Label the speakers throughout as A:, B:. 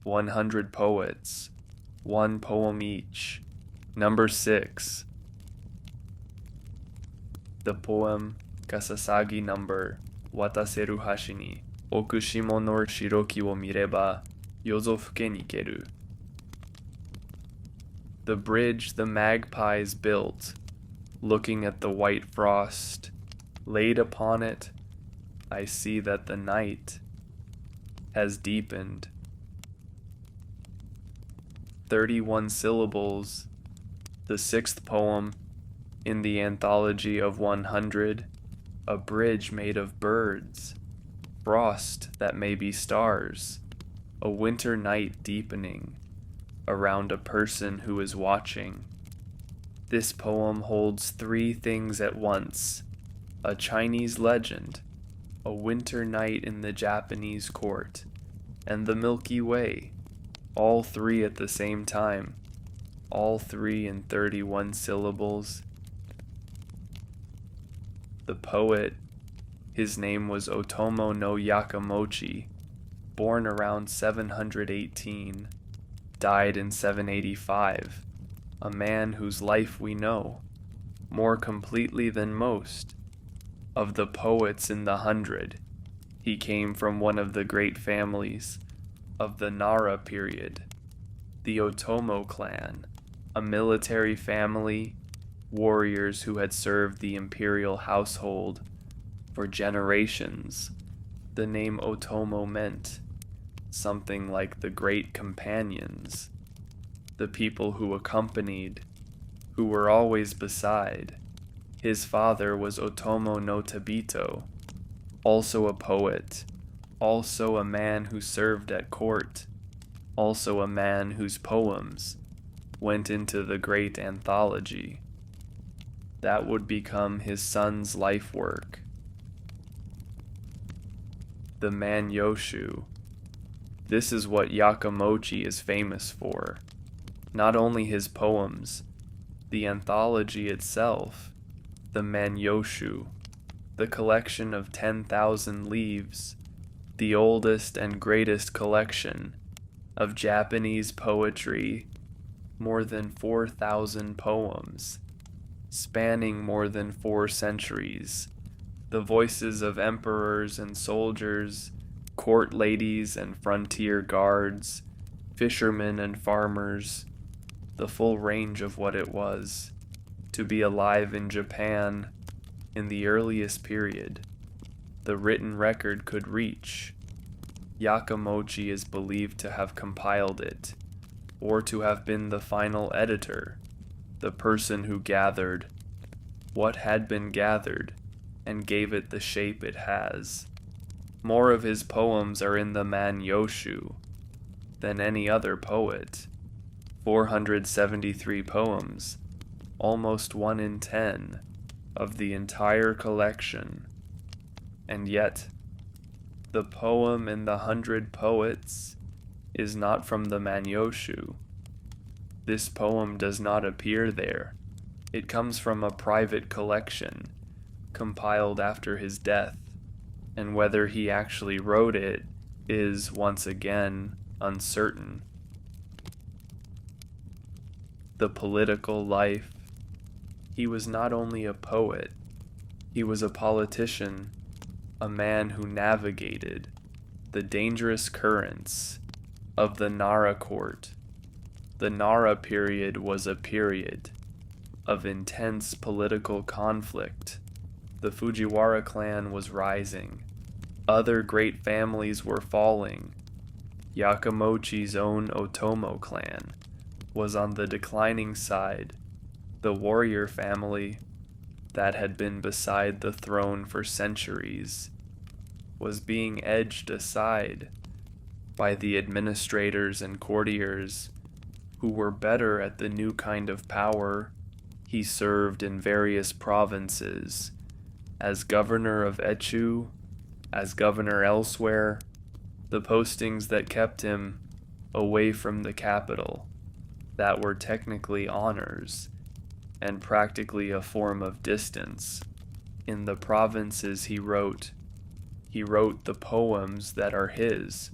A: 100 poets, one poem each. Number 6. The poem Kasasagi number wataseru hashi ni okushimo no shiroki wo mireba yozo fukenikeru. The bridge the magpies built, looking at the white frost laid upon it, I see that the night has deepened. 31 syllables, the 6th poem in the anthology of 100, a bridge made of birds, frost that may be stars, a winter night deepening around a person who is watching. This poem holds 3 things at once: a Chinese legend, a winter night in the Japanese court, and the Milky Way, all 3 at the same time, all 3 in 31 syllables. The poet, his name was Otomo no Yakamochi, born around 718, died in 785, a man whose life we know, more completely than most. Of the poets in the 100, he came from one of the great families of the Nara period, the Otomo clan, a military family, warriors who had served the imperial household for generations. The name Otomo meant something like the great companions, the people who accompanied, who were always beside. His father was Otomo no Tabito, also a poet, also a man who served at court, also a man whose poems went into the great anthology. That would become his son's life work. The Manyoshu. This is what Yakamochi is famous for. Not only his poems, the anthology itself, the Manyoshu, the collection of 10,000 leaves, the oldest and greatest collection of Japanese poetry, more than 4,000 poems, spanning more than 4 centuries, the voices of emperors and soldiers, court ladies and frontier guards, fishermen and farmers, the full range of what it was to be alive in Japan in the earliest period the written record could reach. Yakamochi is believed to have compiled it, or to have been the final editor, the person who gathered what had been gathered and gave it the shape it has. More of his poems are in the Manyoshu than any other poet. 473 poems, almost 1 in 10 of the entire collection. And yet, the poem in the 100 Poets is not from the Manyoshu. This poem does not appear there. It comes from a private collection, compiled after his death, and whether he actually wrote it is, once again, uncertain. The political life. He was not only a poet, he was a politician, a man who navigated the dangerous currents of the Nara court. The Nara period was a period of intense political conflict. The Fujiwara clan was rising. Other great families were falling. Yakamochi's own Otomo clan was on the declining side. The warrior family that had been beside the throne for centuries was being edged aside by the administrators and courtiers who were better at the new kind of power. He served in various provinces, as governor of Echu, as governor elsewhere, the postings that kept him away from the capital, that were technically honors and practically a form of distance. In the provinces he wrote the poems that are his,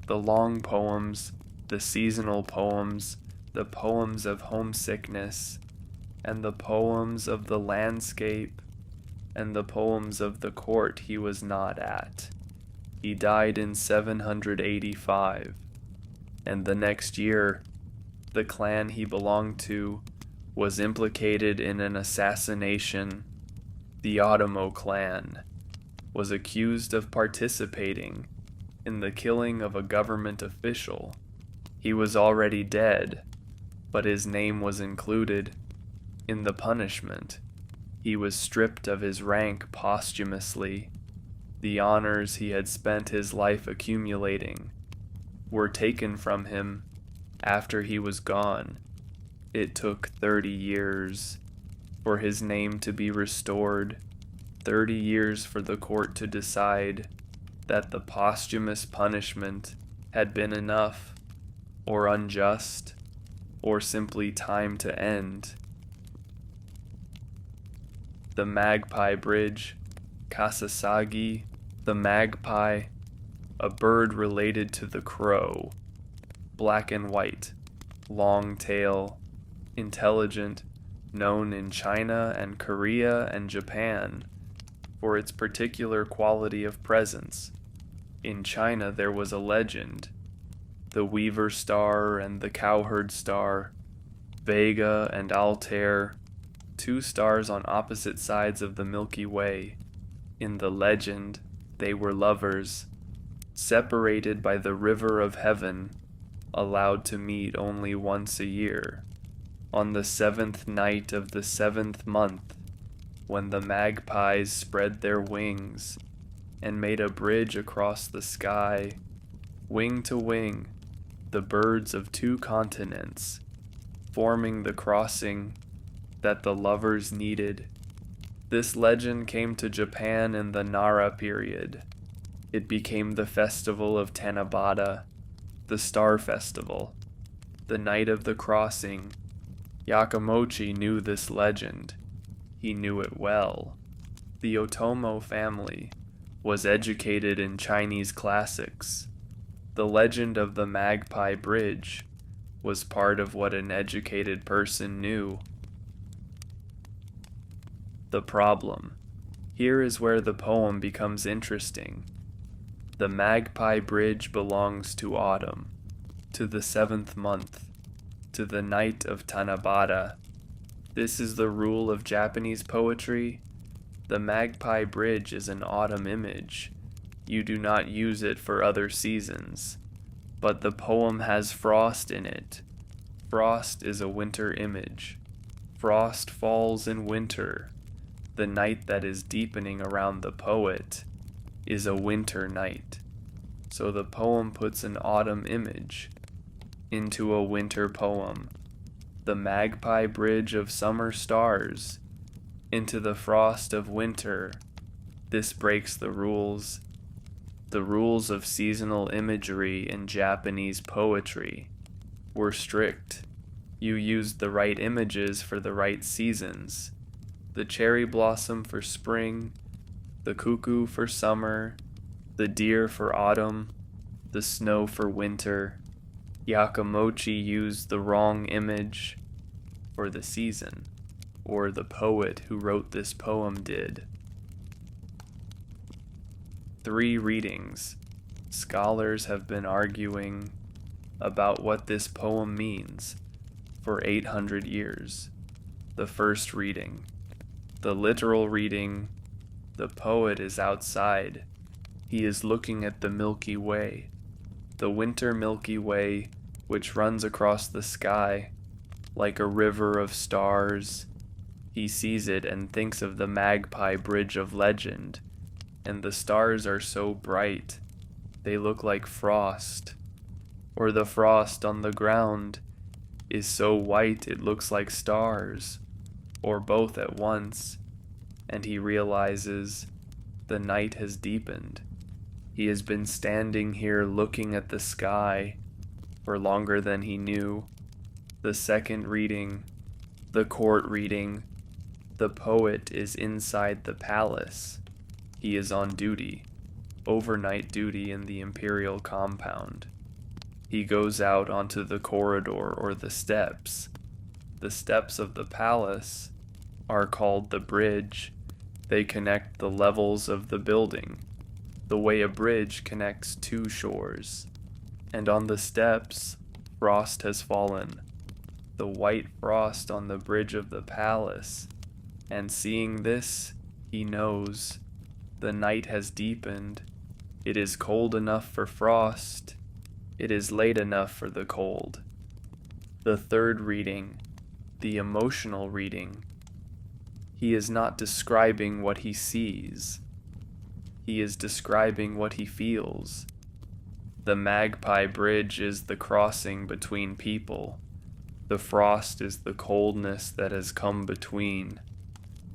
A: The long poems, the seasonal poems, the poems of homesickness, and the poems of the landscape, and the poems of the court he was not at. He died in 785, and the next year, the clan he belonged to was implicated in an assassination. The Otomo clan was accused of participating in the killing of a government official. He was already dead, but his name was included in the punishment. He was stripped of his rank posthumously. The honors he had spent his life accumulating were taken from him after he was gone. It took 30 years for his name to be restored, 30 years for the court to decide that the posthumous punishment had been enough, or unjust, or simply time to end. The Magpie Bridge, Kasasagi, the magpie, a bird related to the crow, black and white, long tail, intelligent, known in China and Korea and Japan for its particular quality of presence. In China there was a legend, the Weaver Star and the Cowherd Star, Vega and Altair, two stars on opposite sides of the Milky Way. In the legend, they were lovers, separated by the river of heaven, allowed to meet only once a year, on the 7th night of the 7th month, when the magpies spread their wings and made a bridge across the sky, wing to wing, the birds of two continents, forming the crossing that the lovers needed. This legend came to Japan in the Nara period. It became the festival of Tanabata, the Star Festival, the night of the crossing. Yakamochi knew this legend. He knew it well. The Otomo family was educated in Chinese classics. The legend of the Magpie Bridge was part of what an educated person knew. The problem. Here is where the poem becomes interesting. The Magpie Bridge belongs to autumn, to the 7th month, to the night of Tanabata. This is the rule of Japanese poetry. The Magpie Bridge is an autumn image. You do not use it for other seasons. But the poem has frost in it. Frost is a winter image. Frost falls in winter. The night that is deepening around the poet is a winter night. So the poem puts an autumn image into a winter poem. The Magpie Bridge of summer stars into the frost of winter. This breaks the rules of seasonal imagery in Japanese poetry were strict. You used the right images for the right seasons. The cherry blossom for spring, the cuckoo for summer, the deer for autumn, the snow for winter. Yakamochi used the wrong image for the season, or the poet who wrote this poem did. 3 readings. Scholars have been arguing about what this poem means for 800 years. The first reading. The literal reading, the poet is outside. He is looking at the Milky Way, the winter Milky Way which runs across the sky like a river of stars. He sees it and thinks of the Magpie Bridge of legend, and the stars are so bright, they look like frost, or the frost on the ground is so white it looks like stars, or both at once, and he realizes the night has deepened. He has been standing here looking at the sky for longer than he knew. The second reading, the court reading, the poet is inside the palace. He is on duty, overnight duty in the imperial compound. He goes out onto the corridor or the steps. The steps of the palace are called the bridge. They connect the levels of the building, the way a bridge connects two shores. And on the steps, frost has fallen, the white frost on the bridge of the palace. And seeing this, he knows the night has deepened. It is cold enough for frost. It is late enough for the cold. The third reading, the emotional reading. He is not describing what he sees. He is describing what he feels. The magpie bridge is the crossing between people. The frost is the coldness that has come between.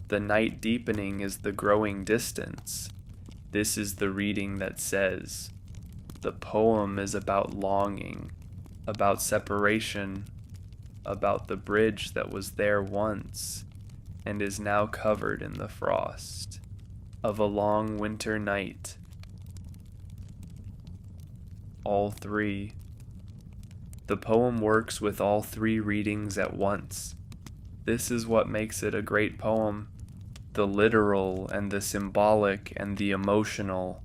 A: The night deepening is the growing distance. This is the reading that says, the poem is about longing, about separation, about the bridge that was there once and is now covered in the frost of a long winter night. All three. The poem works with all three readings at once. This is what makes it a great poem. The literal and the symbolic and the emotional,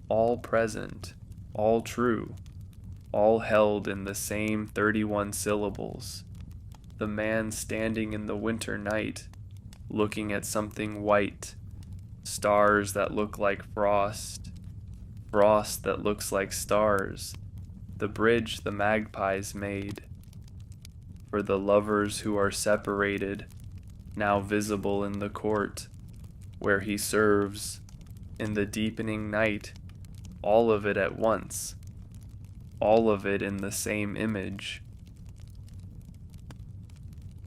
A: all present, all true, all held in the same 31 syllables. The man standing in the winter night, looking at something white, stars that look like frost, frost that looks like stars, the bridge the magpies made. For the lovers who are separated, now visible in the court, where he serves, in the deepening night, all of it at once, all of it in the same image.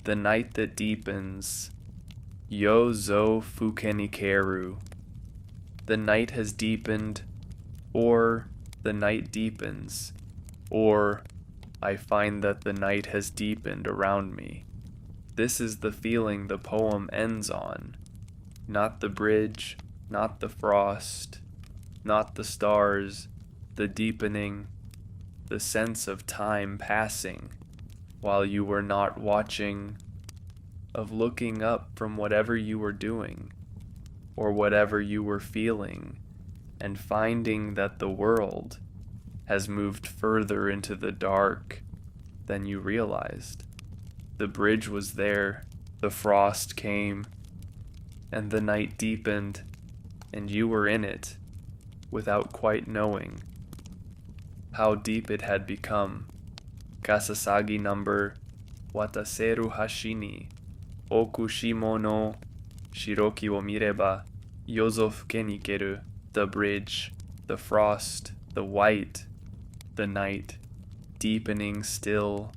A: The night that deepens, yo zo fukenikeru. The night has deepened, or the night deepens, or I find that the night has deepened around me. This is the feeling the poem ends on. Not the bridge, not the frost, not the stars, the deepening, the sense of time passing while you were not watching, of looking up from whatever you were doing or whatever you were feeling and finding that the world has moved further into the dark than you realized. The bridge was there, the frost came, and the night deepened, and you were in it, without quite knowing how deep it had become. Kasasagi number wataseru hashi ni oku shimo no shiroki wo mireba yozo fukenikeru. The bridge, the frost, the white, the night, deepening still,